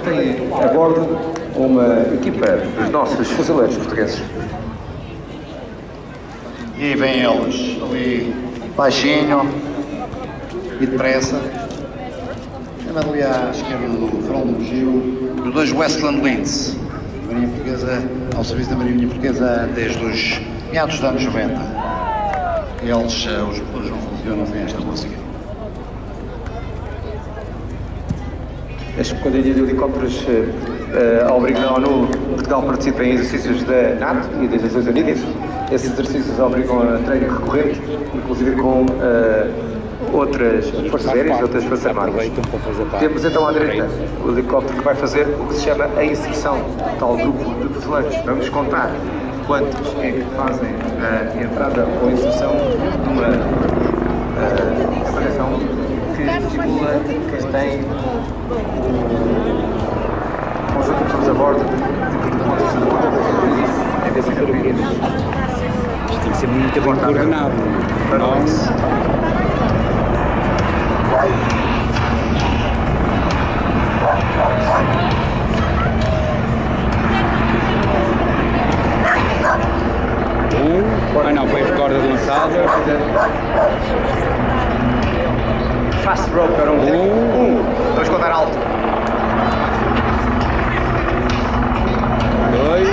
tem a bordo uma equipa dos nossos fuzileiros portugueses. E vêm eles, ali baixinho e depressa. Temos ali à esquerda do front do Gil, os dois Westland Linds, Marinha Portuguesa, ao serviço da Marinha Portuguesa desde os meados dos anos 90. Eles, os motores não funcionam sem esta música. A esquadrilha de helicópteros obriga a ONU que Portugal participe em exercícios da NATO e das Nações Unidas. Esses exercícios obrigam a treino recorrente, inclusive com outras forças aéreas e outras forças armadas. Temos então à direita o helicóptero que vai fazer o que se chama a inserção, tal grupo de fuzileiros. Vamos contar quantos é que fazem a entrada ou a inserção numa embarcação que simula que tem conjunto de pessoas a bordo de pontos de ponta da fuzileira em vez de ser pequenos. Isto tem que ser muito bem coordenado. Nós. Não, foi as cordas lançadas. Fast rope para vamos contar alto. 2.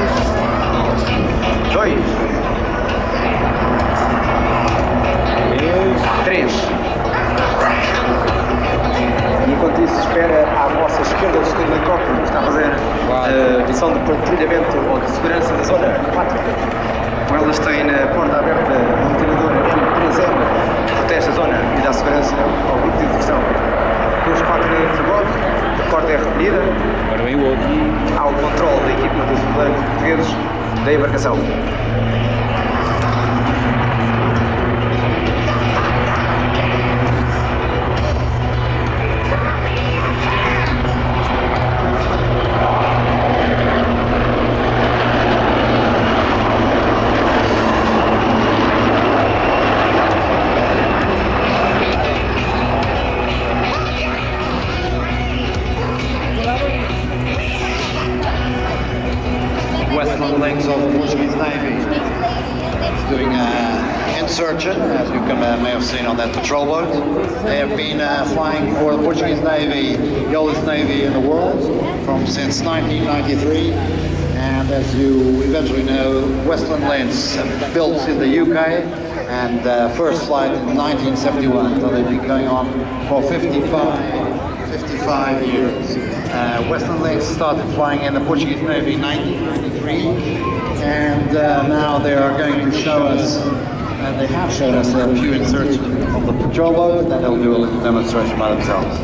3. E enquanto isso espera à vossa esquerda o segundo helicóptero que está a fazer a missão de patrulhamento ou de segurança da zona 4. Com elas têm na porta aberta uma metralhadora 3M que protege a zona e dá segurança ao grupo de execução. Com os 4 navios a bordo, a porta é recolhida. Agora vem o outro. E há o controle da equipa dos fuzileiros portugueses da embarcação. Westland Links of the Portuguese Navy doing insertion, as you may have seen on that patrol boat. They have been flying for the Portuguese Navy, the oldest navy in the world, since 1993. And as you eventually know, Westland Links built in the UK and first flight in 1971. So they've been going on for 55 years. Westland Links started flying in the Portuguese Navy in 1993, and now they are going to show us, and they have shown us a few inserts of the patrol boat, and then they'll do a little demonstration by themselves.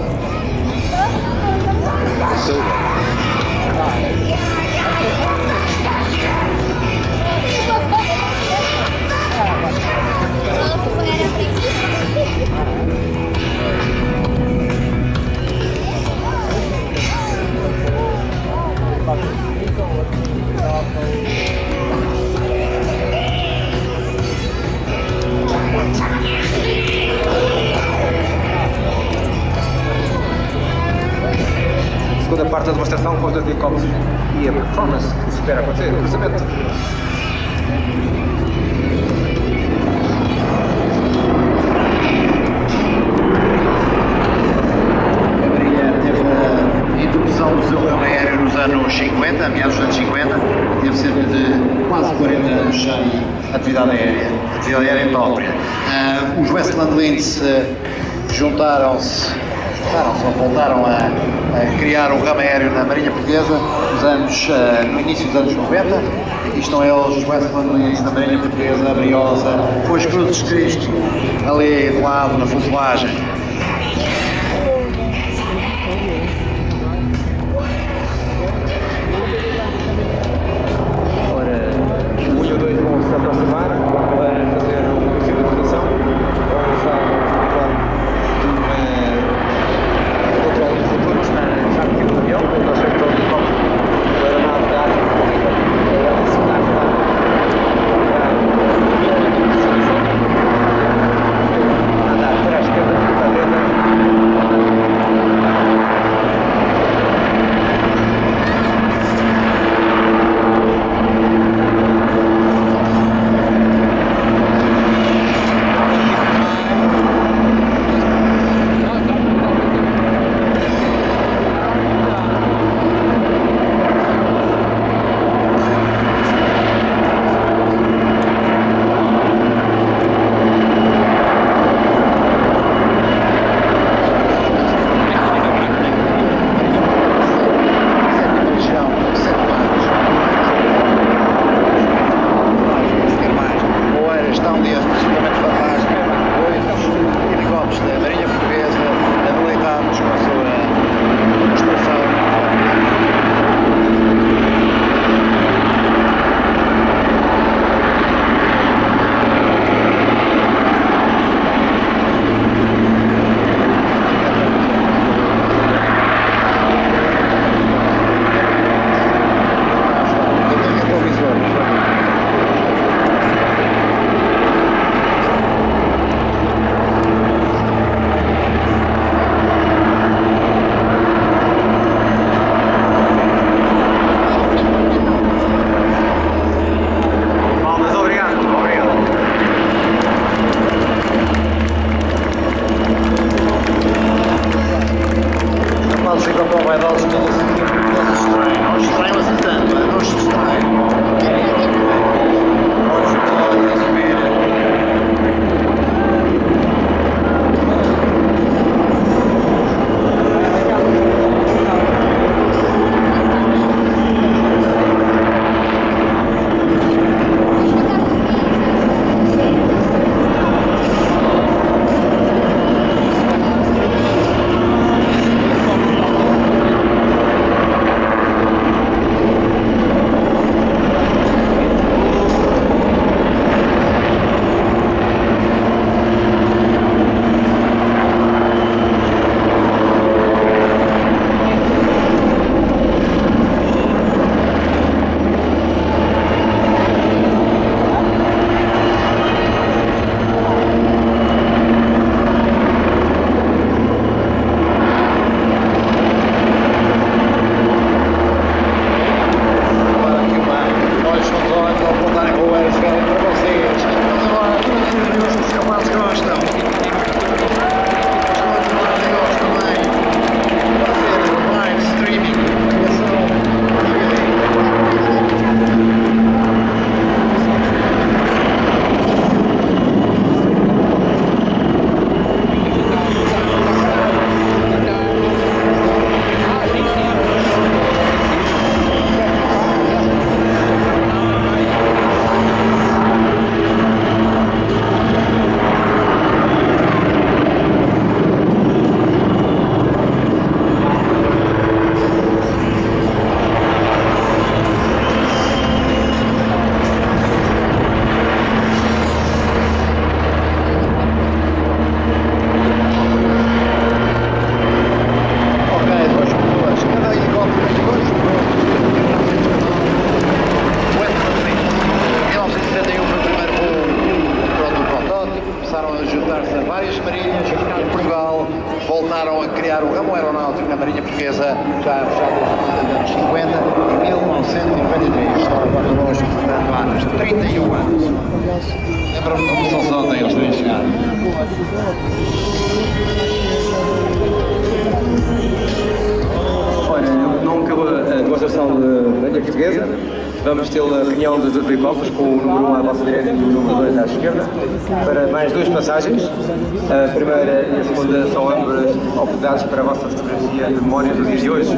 Segunda parte da demonstração com os helicópteros e a performance que se espera acontecer no cruzamento. A Marinha teve a introdução do seu ramo aéreo nos anos 50, meados dos anos 50, teve cerca de quase 40 anos sem atividade aérea própria. Os Westland Linds juntaram-se ou voltaram a criar um ramo aéreo na Marinha Portuguesa no início dos anos 90. Aqui estão eles, os Westland Linds da Marinha Portuguesa, a Briosa, com as cruzes de Cristo ali de lado na fuselagem. O 1 e o 2 vão se aproximar para fazer uma possível coordenação. Vão usar o controle dos motores já aqui no avião, quando nós chegamos ao helicóptero para navegar a acionar andar para a esquerda, para a 31 anos. Lembra-me da começação ontem, eles vêm chegar. Olha, nunca a demonstração da linha portuguesa. Vamos ter a reunião dos helicópteros com o número 1 à vossa direita e o número 2 à esquerda para mais duas passagens. A primeira e a segunda são ambas oportunidades para a vossa fotografia de memória do dia de hoje.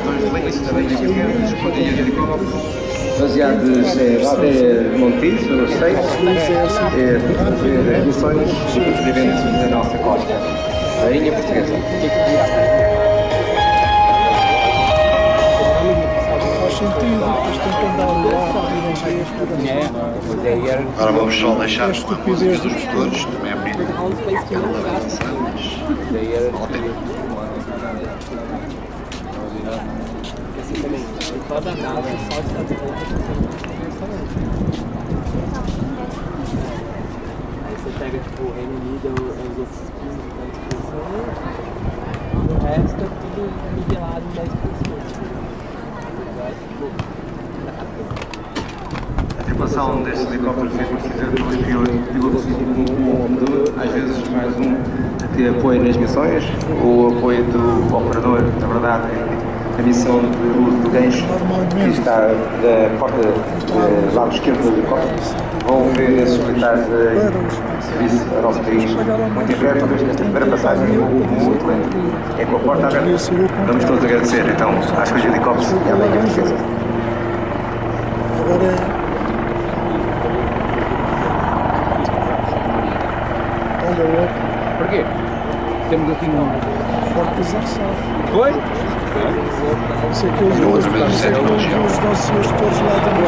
Dois linhas também de escondilhas de helicópteros baseados até Montijo, nos States, fazer missões de procedimentos na nossa costa, a linha portuguesa. Faz sentido, depois tem que andar lá, Agora vamos só deixar com a música dos motores, também é bonito. Aquela avançação, mas vale a pena. Aí você pega tipo o Reino Unido, os outros 15, 10%, o resto é tudo nivelado em 10%. A tripulação destes helicópteros precisa de dois pilotos e um operador, às vezes mais um, que apoia nas missões. O apoio do operador, na verdade, é a missão de uso do gancho, que está da porta do lado esquerdo do helicóptero. Vão ver esses militares de serviço ao nosso país muito em breve, talvez nesta primeira passagem, muito lento, é com a porta aberta. Vamos todos agradecer, então, às coisas de helicópteros e à linha portuguesa. agora olha logo, Porquê? Temos aqui um. forte exaustão. Foi? Isso é que eu vi os dossiês todos lá dentro.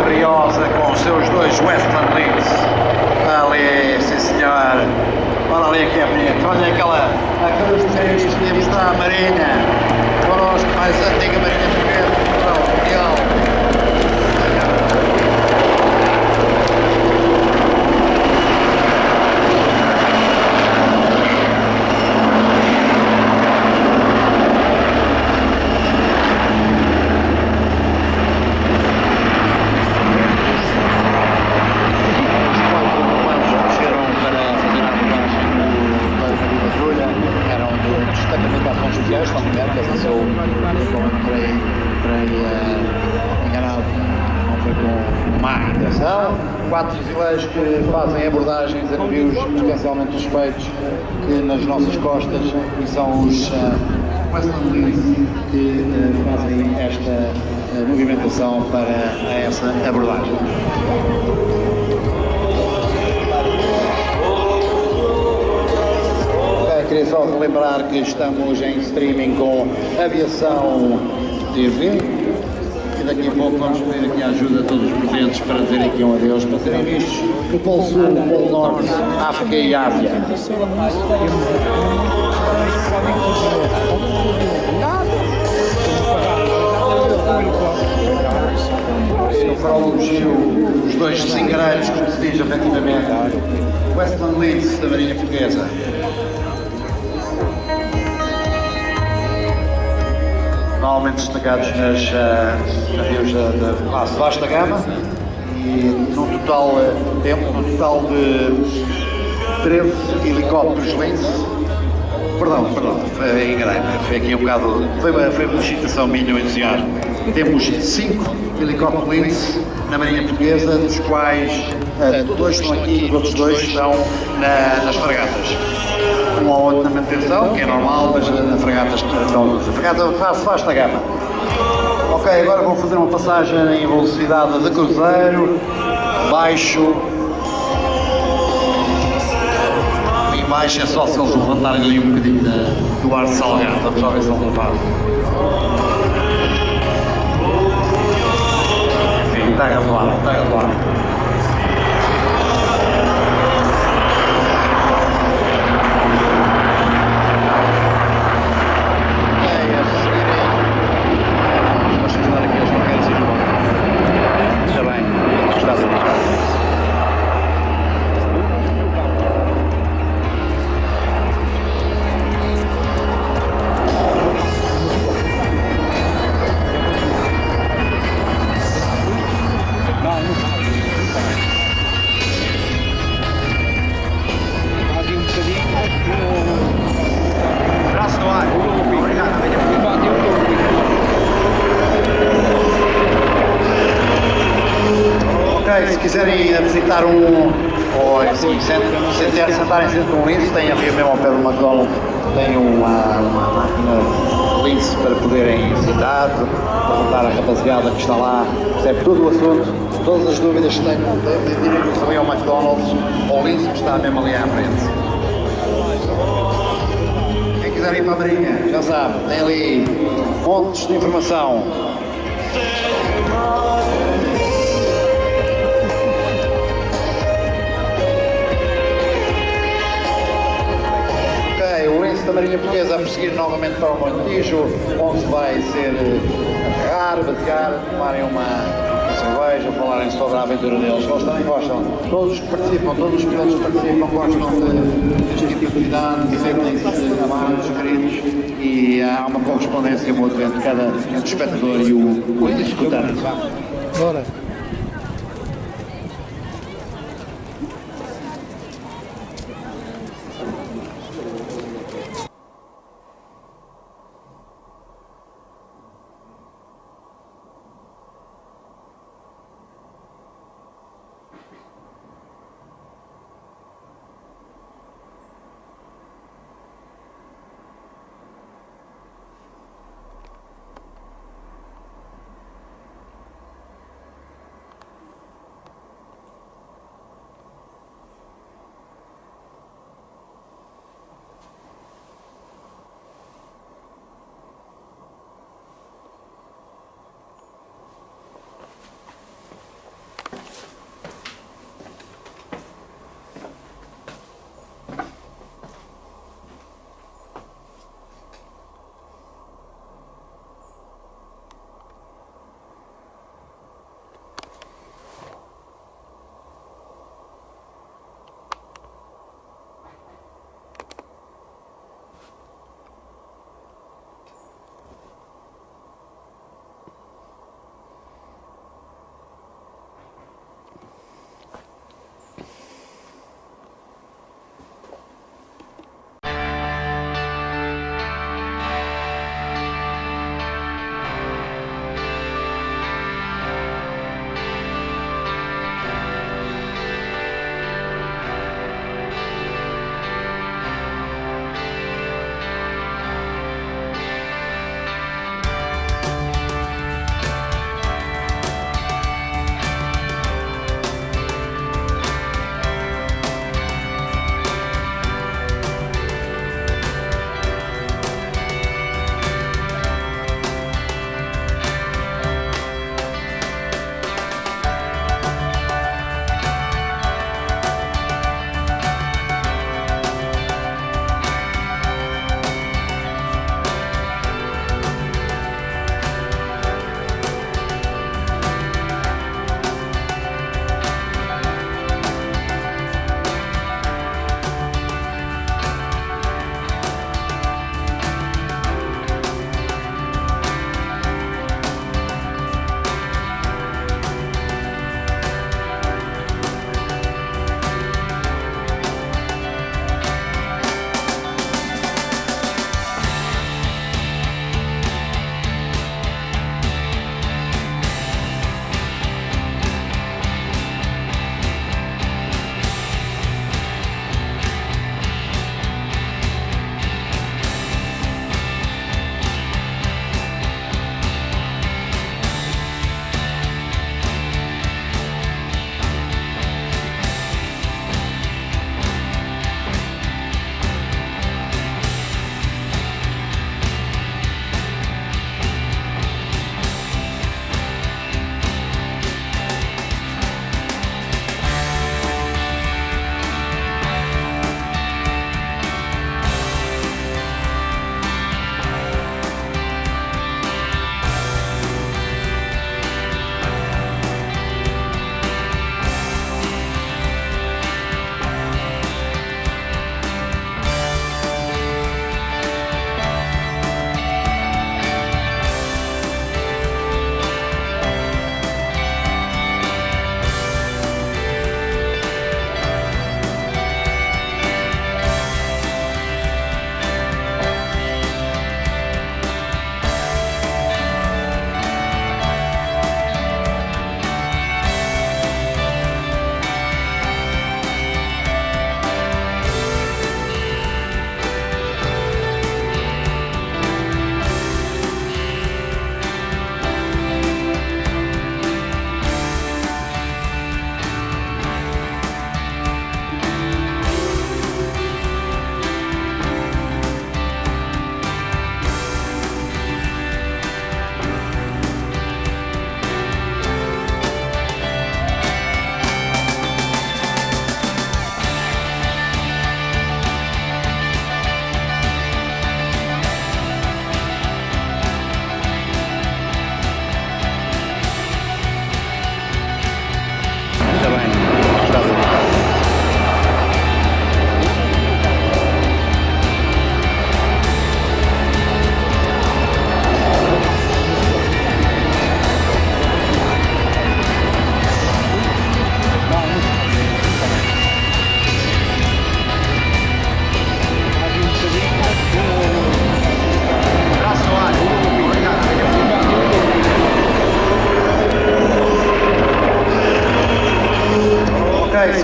Briosa com os seus dois Westland Leeds. Ali, sim senhor. Olha ali que é bonito. Olha aqueles desenhos que tínhamos da Marinha. Connosco, mais antiga Marinha Portuguesa. Mundial. Quatro fuzileiros que fazem abordagens a navios potencialmente suspeitos que nas nossas costas e são os Westland Leeds que fazem esta movimentação para essa abordagem. Queria só relembrar que estamos em streaming com Aviação TV. Daqui a pouco vamos pedir aqui a ajuda de todos os presentes para dizerem aqui um adeus, para serem vistos no Polo Sul, no Polo Norte, África e Ásia. E no farol do bugio, os dois zingareiros, como se diz efetivamente, Westland Leeds da Marinha Portuguesa. Normalmente destacados nas navios da classe vasta gama e num total de 13 helicópteros Leeds. Perdão, enganei-me, foi aqui um bocado, foi uma citação minha, um entusiasmo. Temos 5 helicópteros Leeds na Marinha Portuguesa, dos quais 2 estão aqui e os outros 2 estão nas fragatas. Um ou outro na manutenção, que é normal, mas a fragata faz-se na gama. Ok, agora vou fazer uma passagem em velocidade de cruzeiro, baixo. E baixo é só se eles levantarem ali um bocadinho do ar salgado. Vamos lá ver se eles levantam. Enfim, está gravado. quiserem visitar ou assim, sentarem-se com um lince, tem ali mesmo ao pé do McDonald's, tem uma máquina de lince para poderem visitar, perguntar à rapaziada que está lá, percebe todo o assunto, todas as dúvidas que tenham, dirigem-se ali ao McDonald's, ao lince que está mesmo ali à frente. Quem quiser ir para a Marinha, já sabe, tem ali montes de informação. O lince da Marinha Portuguesa a perseguir novamente para o Montijo, onde se vai ser aterrar, basear, tomarem uma cerveja, falarem sobre a aventura deles. Eles também gostam, todos os que participam, todos os pilotos que participam gostam deste tipo de atividade, sentem-se amados, queridos e há uma correspondência mútua entre o espectador e o executante. Bora.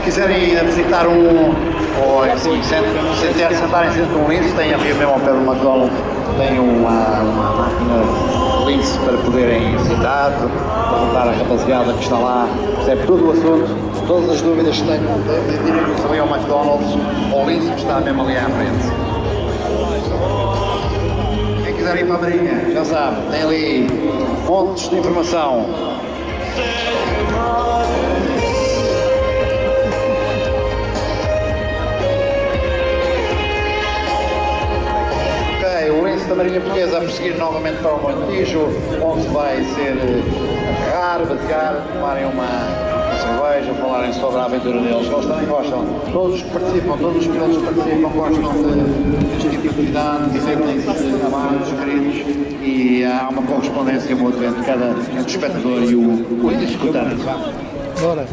se quiserem visitar ou assim, sentarem-se dentro de um lince, tem ali mesmo ao pé do McDonald's, tem uma máquina lince para poderem visitar, perguntar à rapaziada que está lá, percebe todo o assunto, todas as dúvidas que tenham, dirigem-se ali ao McDonald's, ao lince que está mesmo ali à frente. Quem quiser ir para a Marinha, já sabe, tem ali montes de informação. O lince da Marinha Portuguesa a prosseguir novamente para o Montijo, onde vai ser aterrar, batear, tomarem uma cerveja, falarem sobre a aventura deles. Eles também gostam, todos os pilotos que participam gostam deste tipo de atividade, sentem-se amados, queridos, e há uma correspondência mútua entre o espectador e o executante. Bora.